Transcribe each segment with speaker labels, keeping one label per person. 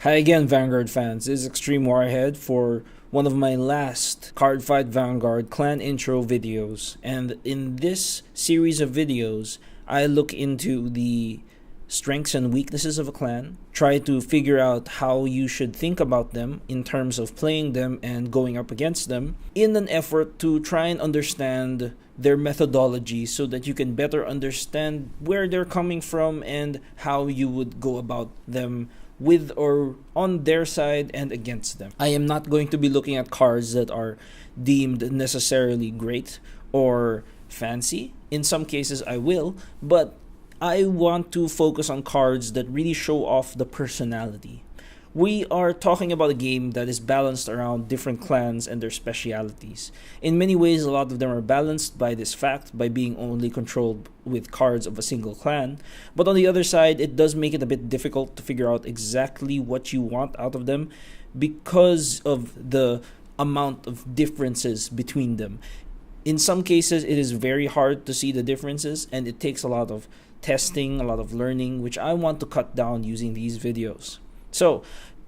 Speaker 1: Hi again, Vanguard fans. This is extremewirehead for one of my last Cardfight Vanguard clan intro videos. And in this series of videos, I look into the strengths and weaknesses of a clan, try to figure out how you should think about them in terms of playing them and going up against them, in an effort to try and understand their methodology so that you can better understand where they're coming from and how you would go about them with or on their side and against them. I am not going to be looking at cards that are deemed necessarily great or fancy. In some cases I will, but I want to focus on cards that really show off the personality. We are talking about a game that is balanced around different clans and their specialities. In many ways, a lot of them are balanced by this fact, by being only controlled with cards of a single clan. But on the other side, it does make it a bit difficult to figure out exactly what you want out of them because of the amount of differences between them. In some cases, it is very hard to see the differences, and it takes a lot of testing, a lot of learning, which I want to cut down using these videos. So,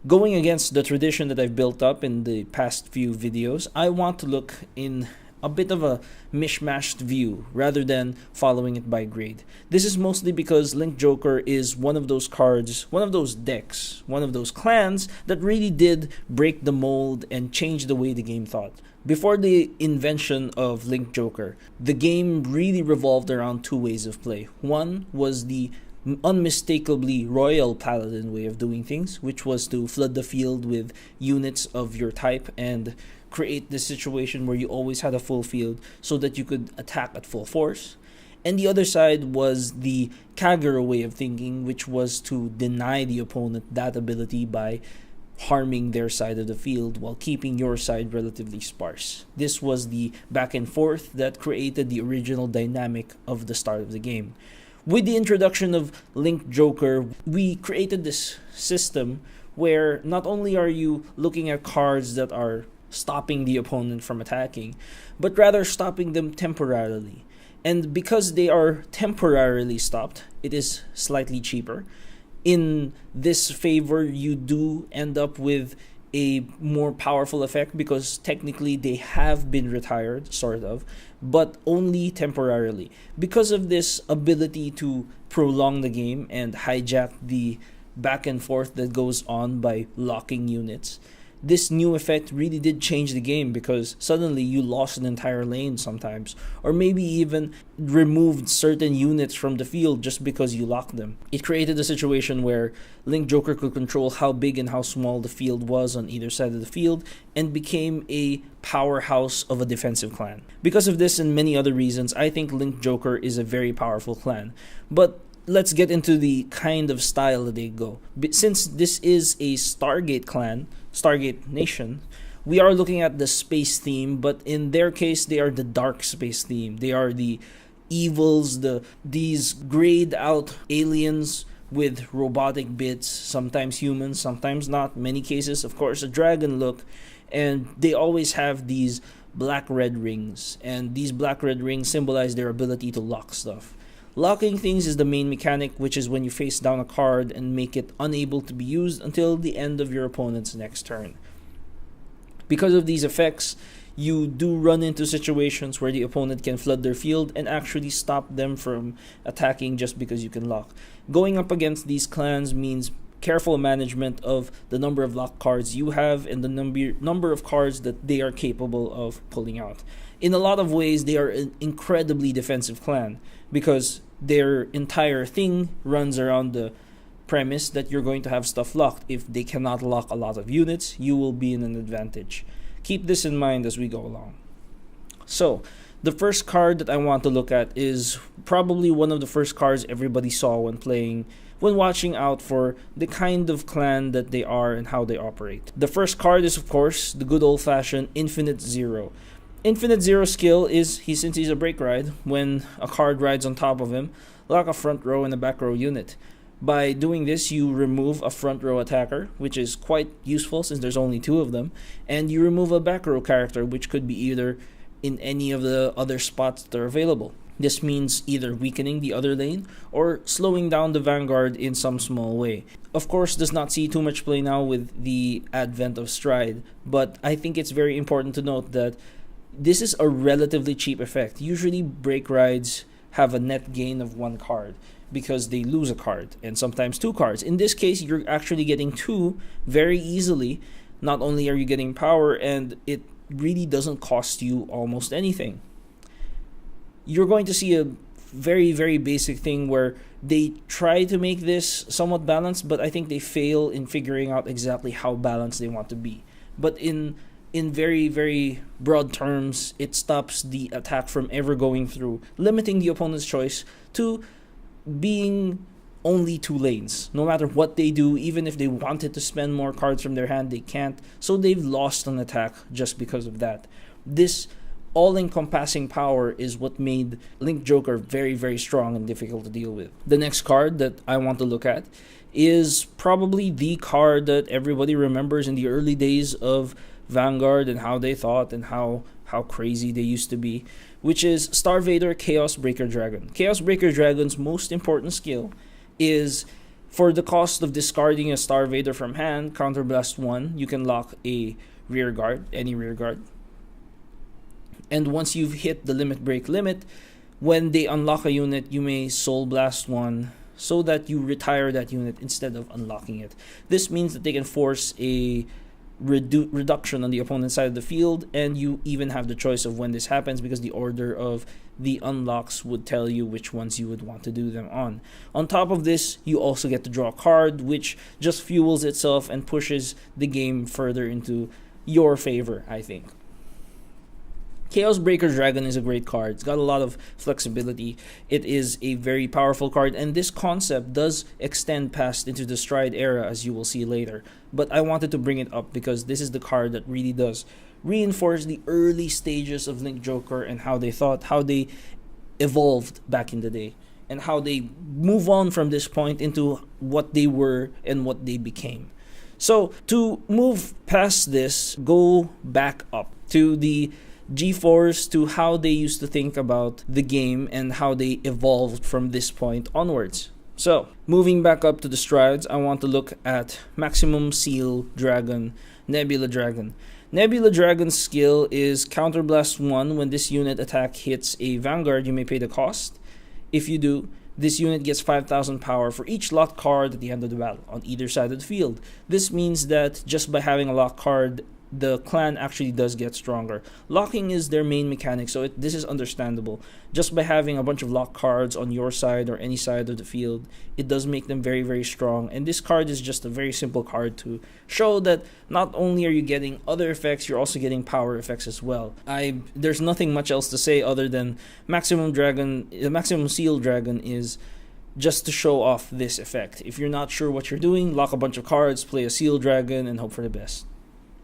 Speaker 1: going against the tradition that I've built up in the past few videos, I want to look in a bit of a mishmashed view rather than following it by grade. This is mostly because Link Joker is one of those cards, one of those decks, one of those clans that really did break the mold and change the way the game thought. Before the invention of Link Joker, the game really revolved around two ways of play. One was the unmistakably royal paladin way of doing things, which was to flood the field with units of your type and create this situation where you always had a full field so that you could attack at full force. And the other side was the Kagura way of thinking, which was to deny the opponent that ability by harming their side of the field while keeping your side relatively sparse. This was the back and forth that created the original dynamic of the start of the game. With the introduction of Link Joker, we created this system where not only are you looking at cards that are stopping the opponent from attacking, but rather stopping them temporarily. And because they are temporarily stopped, it is slightly cheaper. In this favor, you do end up with a more powerful effect because technically they have been retired, sort of, but only temporarily. Because of this ability to prolong the game and hijack the back and forth that goes on by locking units, this new effect really did change the game because suddenly you lost an entire lane sometimes, or maybe even removed certain units from the field just because you locked them. It created a situation where Link Joker could control how big and how small the field was on either side of the field and became a powerhouse of a defensive clan. Because of this and many other reasons, I think Link Joker is a very powerful clan. But let's get into the kind of style that they go. Since this is a Stargate clan, Stargate nation, we are looking at the space theme, but in their case, they are the dark space theme. They are the evils, these grayed out aliens with robotic bits, sometimes humans, sometimes not. Many cases, of course, a dragon look, and they always have these black-red rings, and these black-red rings symbolize their ability to lock stuff. Locking things is the main mechanic, which is when you face down a card and make it unable to be used until the end of your opponent's next turn. Because of these effects, you do run into situations where the opponent can flood their field and actually stop them from attacking just because you can lock. Going up against these clans means careful management of the number of lock cards you have and the number of cards that they are capable of pulling out. In a lot of ways, they are an incredibly defensive clan because their entire thing runs around the premise that you're going to have stuff locked. If they cannot lock a lot of units, you will be in an advantage. Keep this in mind as we go along. So, the first card that I want to look at is probably one of the first cards everybody saw when watching out for the kind of clan that they are and how they operate. The first card is, of course, the good old-fashioned Infinite Zero. Infinite Zero skill is, since he's a break ride, when a card rides on top of him, lock a front row and a back row unit. By doing this, you remove a front row attacker, which is quite useful since there's only two of them, and you remove a back row character, which could be either in any of the other spots that are available. This means either weakening the other lane or slowing down the Vanguard in some small way. Of course, does not see too much play now with the advent of Stride, but I think it's very important to note that this is a relatively cheap effect. Usually break rides have a net gain of 1 card because they lose a card and sometimes 2 cards. In this case, you're actually getting 2 very easily. Not only are you getting power, and it really doesn't cost you almost anything. You're going to see a very, very basic thing where they try to make this somewhat balanced, but I think they fail in figuring out exactly how balanced they want to be. But in very, very broad terms, it stops the attack from ever going through, limiting the opponent's choice to being only 2 lanes. No matter what they do, even if they wanted to spend more cards from their hand, they can't. So they've lost an attack just because of that. This all-encompassing power is what made Link Joker very, very strong and difficult to deal with. The next card that I want to look at is probably the card that everybody remembers in the early days of Vanguard and how they thought and how crazy they used to be, which is Star Vader Chaos Breaker Dragon. Chaos Breaker Dragon's most important skill is, for the cost of discarding a Star Vader from hand, Counterblast 1, you can lock a rear guard, any rear guard. And once you've hit the limit break limit, when they unlock a unit, you may Soul Blast 1 so that you retire that unit instead of unlocking it. This means that they can force a reduction on the opponent's side of the field, and you even have the choice of when this happens because the order of the unlocks would tell you which ones you would want to do them on. On top of this, you also get to draw a card, which just fuels itself and pushes the game further into your favor, I think. Chaos Breaker Dragon is a great card. It's got a lot of flexibility. It is a very powerful card, and this concept does extend past into the Stride era, as you will see later. But I wanted to bring it up because this is the card that really does reinforce the early stages of Link Joker and how they thought, how they evolved back in the day, and how they move on from this point into what they were and what they became. So to move past this, go back up to the G4s, to how they used to think about the game and how they evolved from this point onwards. So, moving back up to the Strides, I want to look at Maximum Seal Dragon, Nebula Dragon. Nebula Dragon's skill is Counterblast 1. When this unit attack hits a Vanguard, you may pay the cost. If you do, this unit gets 5,000 power for each locked card at the end of the battle on either side of the field. This means that just by having a locked card, the clan actually does get stronger. Locking is their main mechanic, so this is understandable. Just by having a bunch of lock cards on your side or any side of the field, it does make them very, very strong. And this card is just a very simple card to show that not only are you getting other effects, you're also getting power effects as well. There's nothing much else to say other than Maximum Seal Dragon is just to show off this effect. If you're not sure what you're doing, lock a bunch of cards, play a Seal Dragon, and hope for the best.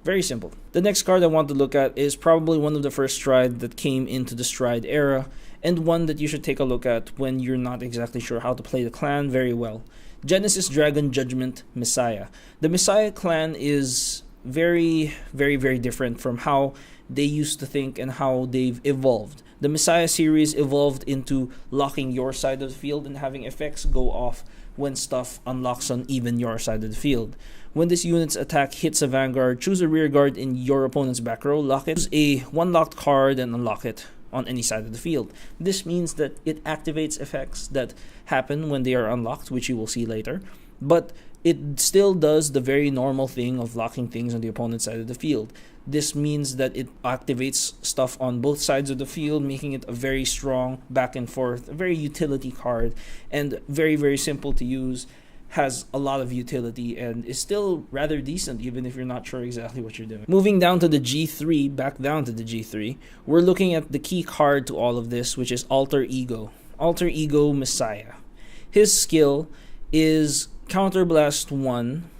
Speaker 1: Very simple. The next card I want to look at is probably one of the first Stride that came into the Stride era, and one that you should take a look at when you're not exactly sure how to play the clan very well. Genesis Dragon Judgement Messiah. The Messiah clan is very, very, very different from how they used to think and how they've evolved. The Messiah series evolved into locking your side of the field and having effects go off when stuff unlocks on even your side of the field. When this unit's attack hits a Vanguard, choose a rear guard in your opponent's back row, lock it, choose a one locked card and unlock it on any side of the field. This means that it activates effects that happen when they are unlocked, which you will see later, but it still does the very normal thing of locking things on the opponent's side of the field. This means that it activates stuff on both sides of the field, making it a very strong back and forth, a very utility card, and very, very simple to use. Has a lot of utility and is still rather decent even if you're not sure exactly what you're doing. Moving down to the G3, back down to the G3, we're looking at the key card to all of this, which is Alter Ego. Alter Ego Messiah. His skill is Counterblast 1.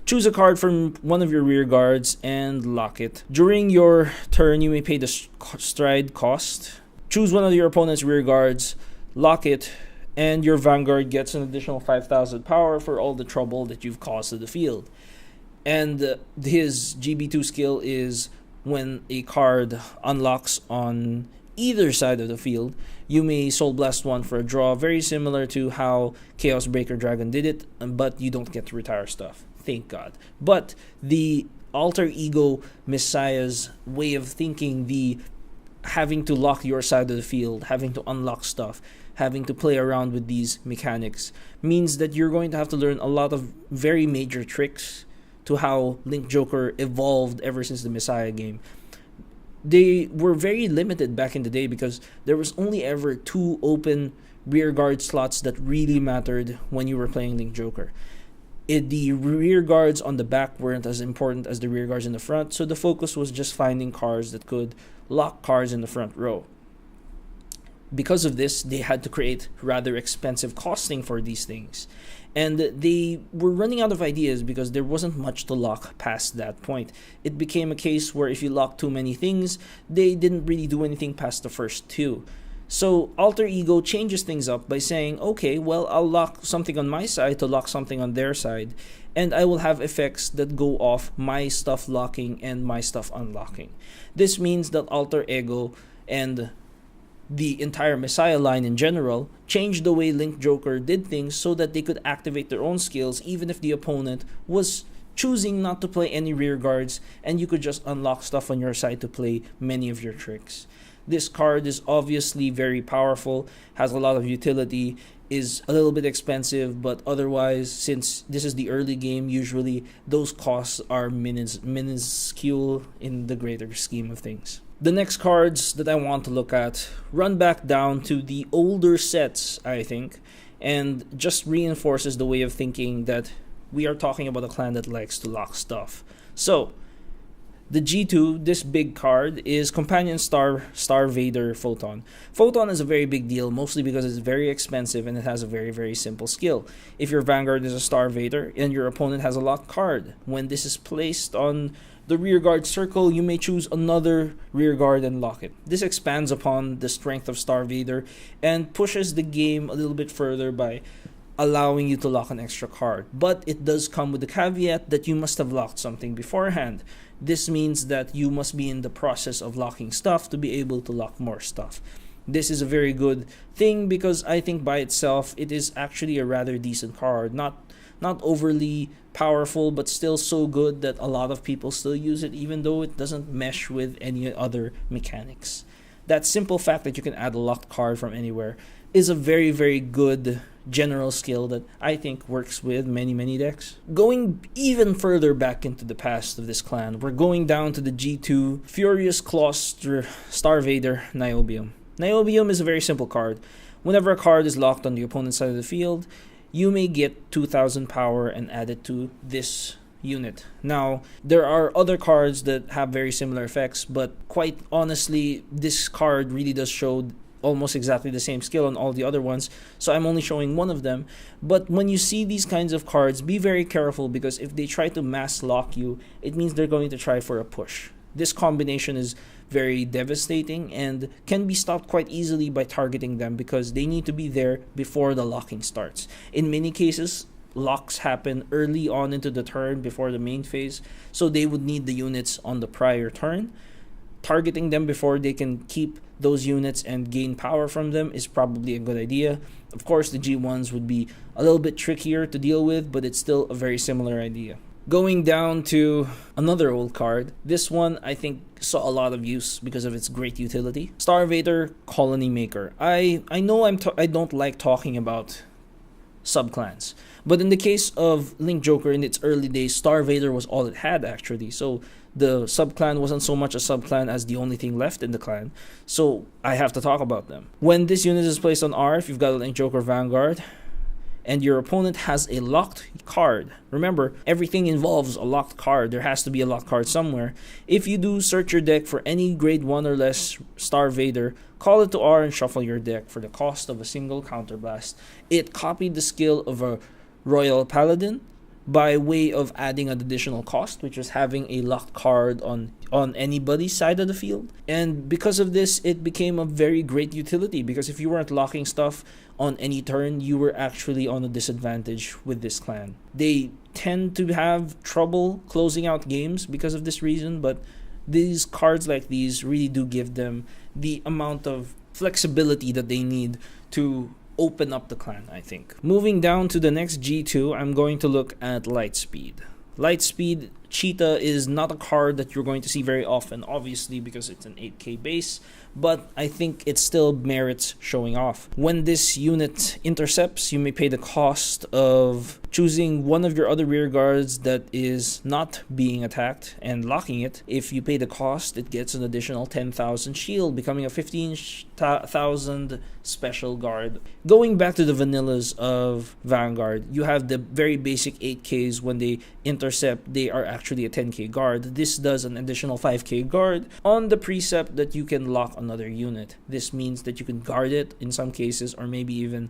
Speaker 1: Choose a card from one of your rear guards and lock it. During your turn, you may pay the Stride cost. Choose one of your opponent's rear guards, lock it, and your Vanguard gets an additional 5,000 power for all the trouble that you've caused to the field. And his GB2 skill is when a card unlocks on either side of the field. You may Soul Blast one for a draw, very similar to how Chaos Breaker Dragon did it, but you don't get to retire stuff. Thank God. But the Alter Ego Messiah's way of thinking, the having to lock your side of the field, having to unlock stuff, having to play around with these mechanics, means that you're going to have to learn a lot of very major tricks to how Link Joker evolved ever since the Messiah game. They were very limited back in the day because there was only ever 2 open rear guard slots that really mattered when you were playing Link Joker. The rear guards on the back weren't as important as the rear guards in the front, so the focus was just finding cards that could lock cards in the front row. Because of this, they had to create rather expensive costing for these things. And they were running out of ideas because there wasn't much to lock past that point. It became a case where if you locked too many things, they didn't really do anything past the first 2. So Alter Ego changes things up by saying, okay, well, I'll lock something on my side to lock something on their side, and I will have effects that go off my stuff locking and my stuff unlocking. This means that Alter Ego and the entire Messiah line in general changed the way Link Joker did things so that they could activate their own skills even if the opponent was choosing not to play any rear guards, and you could just unlock stuff on your side to play many of your tricks. This card is obviously very powerful, has a lot of utility, is a little bit expensive, but otherwise, since this is the early game, usually those costs are minuscule in the greater scheme of things. The next cards that I want to look at run back down to the older sets, I think, and just reinforces the way of thinking that we are talking about a clan that likes to lock stuff. So, the G2, this big card, is Companion Star Vader Photon. Photon is a very big deal, mostly because it's very expensive and it has a very, very simple skill. If your Vanguard is a Star Vader and your opponent has a locked card, when this is placed on the rear guard circle, you may choose another rear guard and lock it. This expands upon the strength of Star Vader and pushes the game a little bit further by allowing you to lock an extra card. But it does come with the caveat that you must have locked something beforehand. This means that you must be in the process of locking stuff to be able to lock more stuff. This is a very good thing because I think by itself it is actually a rather decent card. Not overly powerful, but still so good that a lot of people still use it even though it doesn't mesh with any other mechanics. That simple fact that you can add a locked card from anywhere is a very, very good general skill that I think works with many decks. Going even further back into the past of this clan, we're going down to the G2 Furious Claw Star Vader Niobium. Niobium is a very simple card. Whenever a card is locked on the opponent's side of the field, you may get 2000 power and add it to this unit. Now, there are other cards that have very similar effects, but quite honestly, this card really does show almost exactly the same skill on all the other ones, so I'm only showing one of them. But when you see these kinds of cards, be very careful because if they try to mass lock you, it means they're going to try for a push. This combination is very devastating and can be stopped quite easily by targeting them because they need to be there before the locking starts. In many cases, locks happen early on into the turn before the main phase, so they would need the units on the prior turn. Targeting them before they can keep those units and gain power from them is probably a good idea. Of course, the G1s would be a little bit trickier to deal with, but it's still a very similar idea. Going down to another old card, this one I think saw a lot of use because of its great utility. Star Vader Colony Maker. I know I don't like talking about subclans, but in the case of Link Joker in its early days, Star Vader was all it had actually. So the subclan wasn't so much a subclan as the only thing left in the clan. So I have to talk about them. When this unit is placed on R, if you've got a Link Joker Vanguard, and your opponent has a locked card. Remember, everything involves a locked card. There has to be a locked card somewhere. If you do search your deck for any grade 1 or less Star Vader, call it to R and shuffle your deck for the cost of a single counterblast. It copied the skill of a Royal Paladin by way of adding an additional cost, which is having a locked card on anybody's side of the field. And because of this, it became a very great utility because if you weren't locking stuff on any turn, you were actually on a disadvantage with this clan. They tend to have trouble closing out games because of this reason, but These cards like these really do give them the amount of flexibility that they need to open up the clan, I think. Moving down to the next G2, I'm going to look at Lightspeed. Lightspeed Cheetah is not a card that you're going to see very often, obviously, because it's an 8k base, but I think it still merits showing off. When this unit intercepts, you may pay the cost of choosing one of your other rear guards that is not being attacked and locking it. If you pay the cost, it gets an additional 10,000 shield, becoming a 15,000 special guard. Going back to the vanillas of Vanguard, you have the very basic 8ks. When they intercept, they are actually a 10k guard. This does an additional 5k guard on the precept that you can lock another unit. This means that you can guard it in some cases, or maybe even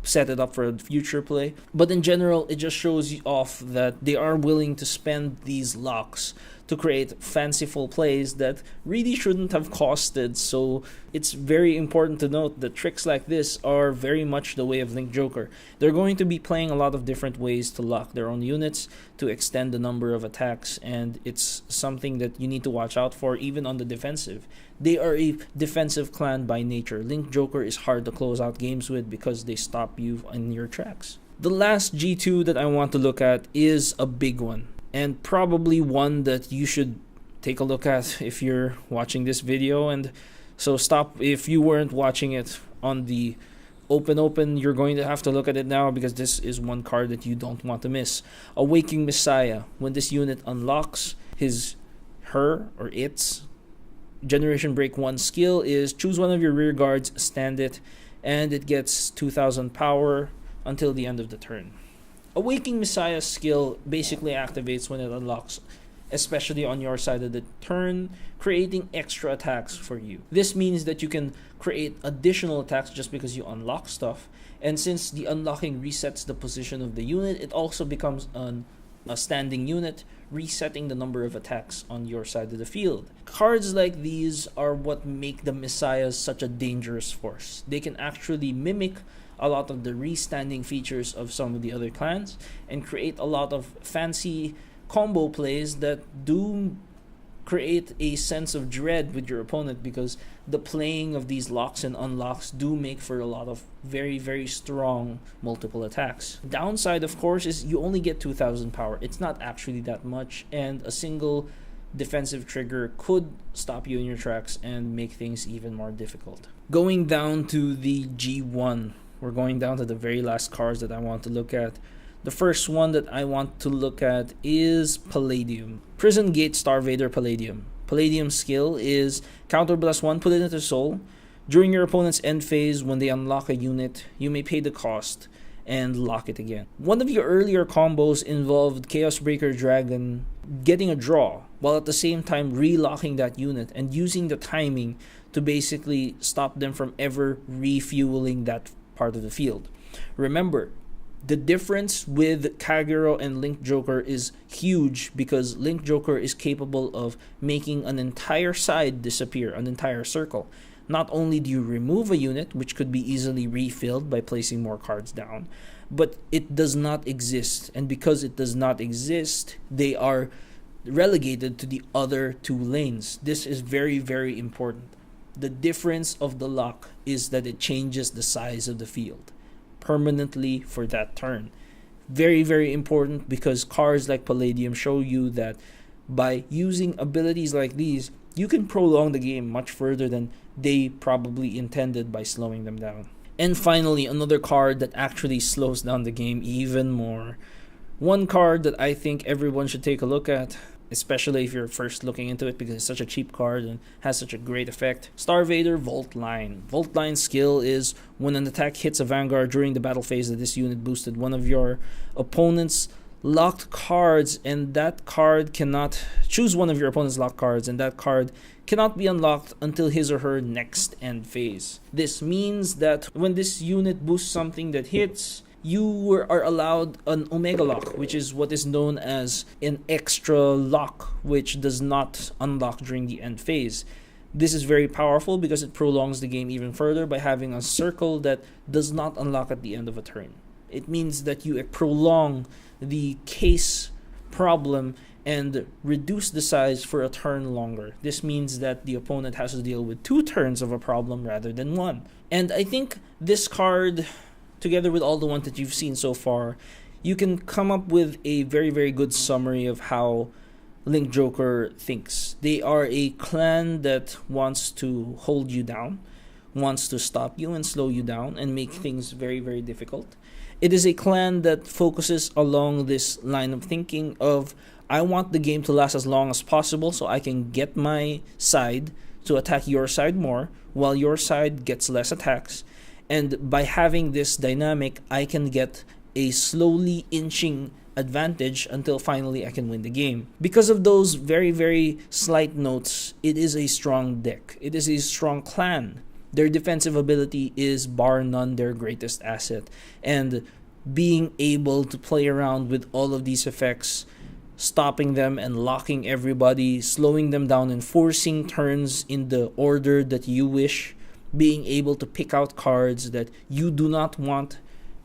Speaker 1: set it up for a future play. But in general, it just shows you off that they are willing to spend these locks to create fanciful plays that really shouldn't have costed. So it's very important to note that tricks like this are very much the way of Link Joker. They're going to be playing a lot of different ways to lock their own units, to extend the number of attacks, and it's something that you need to watch out for even on the defensive. They are a defensive clan by nature. Link Joker is hard to close out games with because they stop you in your tracks. The last G2 that I want to look at is a big one, and probably one that you should take a look at if you're watching this video. And so stop if you weren't watching it on the open, you're going to have to look at it now, because this is one card that you don't want to miss. Awakening Messiah. When this unit unlocks, her or its Generation Break 1 skill is choose one of your rear guards, stand it, and it gets 2000 power until the end of the turn. Awakening Messiah's skill basically activates when it unlocks, especially on your side of the turn, creating extra attacks for you. This means that you can create additional attacks just because you unlock stuff, and since the unlocking resets the position of the unit, it also becomes a standing unit, resetting the number of attacks on your side of the field. Cards like these are what make the Messiahs such a dangerous force. They can actually mimic a lot of the restanding features of some of the other clans and create a lot of fancy combo plays that do create a sense of dread with your opponent, because the playing of these locks and unlocks do make for a lot of very, very strong multiple attacks. Downside, of course, is you only get 2000 power. It's not actually that much, and a single defensive trigger could stop you in your tracks and make things even more difficult. Going down to the G1, we're going down to the very last cards that I want to look at. The first one that I want to look at is Palladium. Prison Gate Star Vader Palladium. Palladium's skill is counter +1, put it into soul. During your opponent's end phase, when they unlock a unit, you may pay the cost and lock it again. One of your earlier combos involved Chaos Breaker Dragon getting a draw, while at the same time relocking that unit and using the timing to basically stop them from ever refueling that part of the field. Remember, the difference with Kagero and Link Joker is huge, because Link Joker is capable of making an entire side disappear, an entire circle. Not only do you remove a unit, which could be easily refilled by placing more cards down, but it does not exist. And because it does not exist, they are relegated to the other two lanes. This is very, very important. The difference of the lock is that it changes the size of the field permanently for that turn. Very, very important, because cards like Palladium show you that by using abilities like these, you can prolong the game much further than they probably intended by slowing them down. And finally, another card that actually slows down the game even more. One card that I think everyone should take a look at, especially if you're first looking into it, because it's such a cheap card and has such a great effect. Star Vader Volt Line. Volt Line's skill is when an attack hits a Vanguard during the battle phase that this unit boosted one of your opponent's locked cards, and that card cannot choose one of your opponent's locked cards, and that card cannot be unlocked until his or her next end phase. This means that when this unit boosts something that hits, you are allowed an Omega Lock, which is what is known as an extra lock, which does not unlock during the end phase. This is very powerful because it prolongs the game even further by having a circle that does not unlock at the end of a turn. It means that you prolong the case problem and reduce the size for a turn longer. This means that the opponent has to deal with 2 turns of a problem rather than 1. And I think this card, together with all the ones that you've seen so far, you can come up with a very, very good summary of how Link Joker thinks. They are a clan that wants to hold you down, wants to stop you and slow you down and make things very, very difficult. It is a clan that focuses along this line of thinking of, I want the game to last as long as possible so I can get my side to attack your side more while your side gets less attacks. And by having this dynamic, I can get a slowly inching advantage until finally I can win the game. Because of those very, very slight notes, it is a strong deck. It is a strong clan. Their defensive ability is bar none their greatest asset. And being able to play around with all of these effects, stopping them and locking everybody, slowing them down and forcing turns in the order that you wish, being able to pick out cards that you do not want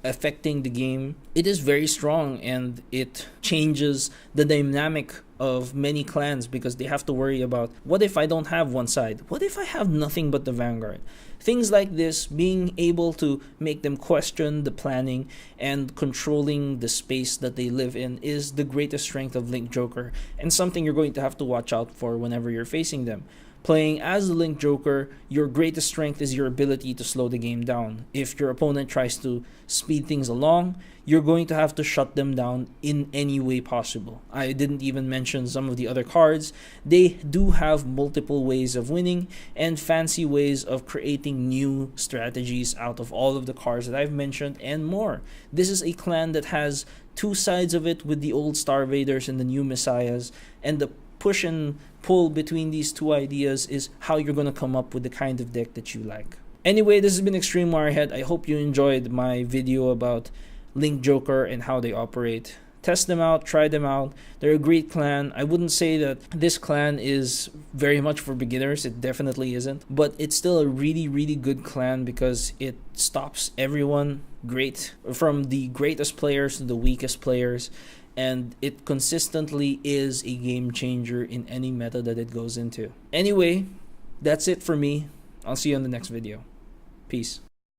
Speaker 1: affecting the game, it is very strong, and it changes the dynamic of many clans because they have to worry about, what if I don't have one side? What if I have nothing but the Vanguard? Things like this, being able to make them question the planning and controlling the space that they live in, is the greatest strength of Link Joker, and something you're going to have to watch out for whenever you're facing them. Playing as the Link Joker, your greatest strength is your ability to slow the game down. If your opponent tries to speed things along, you're going to have to shut them down in any way possible. I didn't even mention some of the other cards. They do have multiple ways of winning and fancy ways of creating new strategies out of all of the cards that I've mentioned and more. This is a clan that has 2 sides of it, with the old Star Vaders and the new Messiahs, and the push and pull between these 2 ideas is how you're going to come up with the kind of deck that you like. Anyway, this has been Extreme Wirehead. I hope you enjoyed my video about Link Joker and how they operate. Test them out, try them out. They're a great clan. I wouldn't say that this clan is very much for beginners. It definitely isn't. But it's still a really, really good clan because it stops everyone great, from the greatest players to the weakest players. And it consistently is a game changer in any meta that it goes into. Anyway, that's it for me. I'll see you on the next video. Peace.